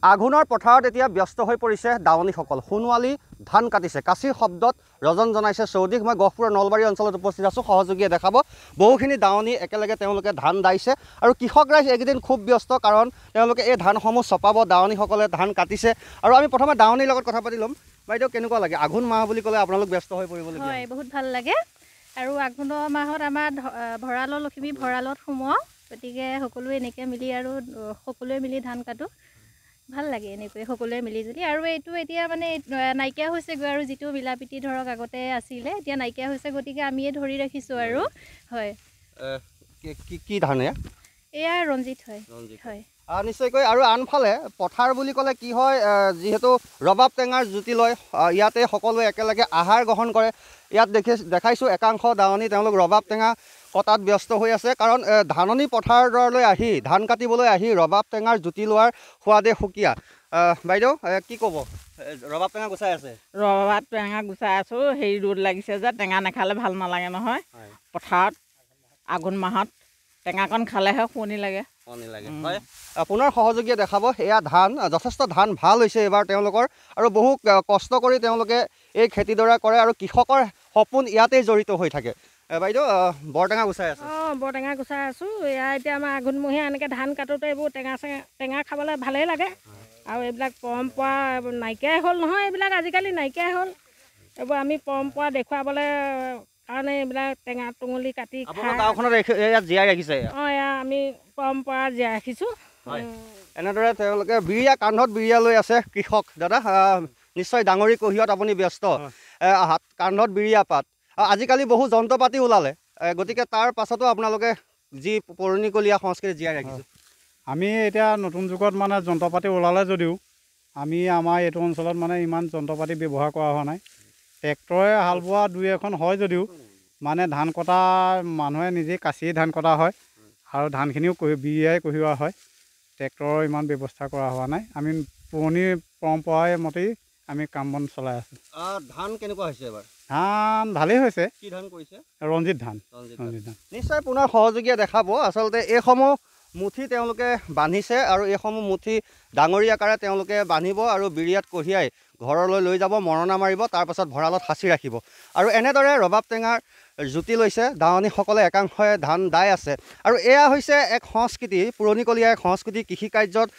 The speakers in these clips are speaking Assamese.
আঘোণৰ পথাৰত এতিয়া ব্যস্ত হৈ পৰিছে দাৱনীসকল সোণোৱালী ধান কাটিছে কাঁচিৰ শব্দত ৰজন জনাইছে চৌদিশ মই গহপুৰৰ নলবাৰী অঞ্চলত উপস্থিত আছোঁ সহযোগীয়ে দেখাব বহুখিনি দাৱনী একেলগে তেওঁলোকে ধান দাইছে আৰু কৃষক ৰাইজ এইকেইদিন খুব ব্যস্ত কাৰণ তেওঁলোকে এই ধানসমূহ চপাব দাৱনীসকলে ধান কাটিছে আৰু আমি প্ৰথমে দাৱনীৰ লগত কথা পাতি ল'ম বাইদেউ কেনেকুৱা লাগে আঘোণ মাহ বুলি ক'লে আপোনালোক ব্যস্ত হৈ পৰিবলগীয়া হয় বহুত ভাল লাগে আৰু আঘোণৰ মাহত আমাৰ ভঁৰালৰ লখিমী ভঁৰালত সোমোৱাওঁ গতিকে সকলোৱে এনেকৈ মিলি আৰু সকলোৱে মিলি ধান কাটোঁ ভাল লাগে এনেকৈ সকলোৱে মিলি জুলি আৰু এইটো এতিয়া মানে নাইকিয়া হৈছেগৈ আৰু যিটো মিলাপ্ৰীতি ধৰক আগতে আছিলে এতিয়া নাইকিয়া হৈছে গতিকে আমিয়ে ধৰি ৰাখিছোঁ আৰু হয় কি ধান এয়া ৰঞ্জিত হয় হয় নিশ্চয়কৈ আৰু আনফালে পথাৰ বুলি ক'লে কি হয় যিহেতু ৰবাব টেঙাৰ জুতি লয় ইয়াতে সকলোৱে একেলগে আহাৰ গ্ৰহণ কৰে ইয়াত দেখাইছোঁ একাংশ দাৱনী তেওঁলোক ৰবাব টেঙা কটাত ব্যস্ত হৈ আছে কাৰণ ধাননি পথাৰলৈ আহি ধান কাটিবলৈ আহি ৰবাব টেঙাৰ জুতি লোৱাৰ সোৱাদে সুকীয়া বাইদেউ কি ক'ব ৰবাব টেঙা গুচাই আছে ৰবাব টেঙা গুচাই আছোঁ হেৰি ৰ'দ লাগিছে যে টেঙা নাখালে ভাল নালাগে নহয় পথাৰত আঘোণ মাহত টেঙাকণ খালেহে শুৱনি লাগে হয় আপোনাৰ সহযোগীয়ে দেখাব এয়া ধান যথেষ্ট ধান ভাল হৈছে এইবাৰ তেওঁলোকৰ আৰু বহু কষ্ট কৰি তেওঁলোকে এই খেতিডৰা কৰে আৰু কৃষকৰ সপোন ইয়াতেই জড়িত হৈ থাকে বাইদেউ বৰটেঙা গুচাই আছে বৰটেঙা গুচাই আছোঁ এয়া এতিয়া আমাৰ আঘোণমহীয়া এনেকৈ ধান কাটোতে এইবোৰ টেঙা খাবলৈ ভালেই লাগে আৰু এইবিলাক পৰম্পৰা নাইকিয়াই হ'ল নহয় এইবিলাক আজিকালি নাইকিয়াই হ'ল এইবোৰ আমি পৰম্পৰা দেখুৱাবলৈ কাৰণে এইবিলাক টেঙা টুঙুলি কাটি গাঁওখনত জীয়াই ৰাখিছে এয়া আমি পৰম্পৰা জীয়াই ৰাখিছোঁ এনেদৰে তেওঁলোকে বিৰিয়া কান্ধত বিৰিয়া লৈ আছে কৃষক দাদা নিশ্চয় ডাঙৰি কঢ়িয়াত আপুনি ব্যস্ত কান্ধত বিৰিয়া পাত আজিকালি বহু যন্ত্ৰ পাতি ওলালে গতিকে তাৰ পাছতো আপোনালোকে যি পুৰণিকলীয়া সংস্কৃতি জীয়াই ৰাখিছে আমি এতিয়া নতুন যুগত মানে যন্ত্ৰ পাতি ওলালে যদিও আমি আমাৰ এইটো অঞ্চলত মানে ইমান যন্ত্ৰ পাতি ব্যৱহাৰ কৰা হোৱা নাই ট্ৰেক্টৰে হাল বোৱা দুই এখন হয় যদিও মানে ধান কটা মানুহে নিজেই কাচিয়ে ধান কটা হয় আৰু ধানখিনিও বিৰিয়াই কঢ়িওৱা হয় ট্ৰেক্টৰৰ ইমান ব্যৱস্থা কৰা হোৱা নাই আমি পুৰণি পৰম্পৰাৰ মতেই আমি কাম বন চলাই আছোঁ ধান কেনেকুৱা হৈছে এবাৰ ধান ভালেই হৈছে কি ধান কৰিছে ৰঞ্জিত ধান নিশ্চয় পুনৰ সহযোগীয়ে দেখাব আচলতে এইসমূহ মুঠি তেওঁলোকে বান্ধিছে আৰু এইসমূহ মুঠি ডাঙৰি আকাৰে তেওঁলোকে বান্ধিব আৰু বিৰিয়াত কঢ়িয়াই ঘৰলৈ লৈ যাব মৰণা মাৰিব তাৰপাছত ভঁৰালত সাঁচি ৰাখিব আৰু এনেদৰে ৰবাব টেঙাৰ জুতি লৈছে দাৱনীসকলে একাংশই ধান দাই আছে আৰু এয়া হৈছে এক সংস্কৃতি পুৰণিকলীয়া এক সংস্কৃতি কৃষিকাৰ্যত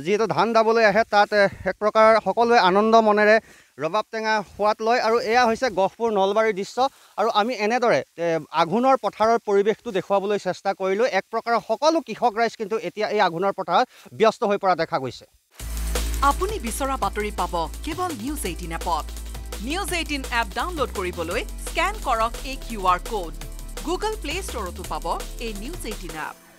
যিহেতু ধান দাবলৈ আহে তাত এক প্ৰকাৰ সকলোৱে আনন্দ মনেৰে ৰবাব টেঙা সোৱাদ লয় আৰু এয়া হৈছে গহপুৰ নলবাৰীৰ দৃশ্য আৰু আমি এনেদৰে আঘোণৰ পথাৰৰ পৰিৱেশটো দেখুৱাবলৈ চেষ্টা কৰিলোঁ এক প্ৰকাৰৰ সকলো কৃষক ৰাইজ কিন্তু এতিয়া এই আঘোণৰ পথাৰত ব্যস্ত হৈ পৰা দেখা গৈছে আপুনি বিচৰা বাতৰি পাব কেৱল নিউজ 18 এপত নিউজ 18 এপ ডাউনলোড কৰিবলৈ স্ক্যান কৰক এই QR কোড গুগল প্লে ষ্টৰতো পাব এই নিউজ 18 এপ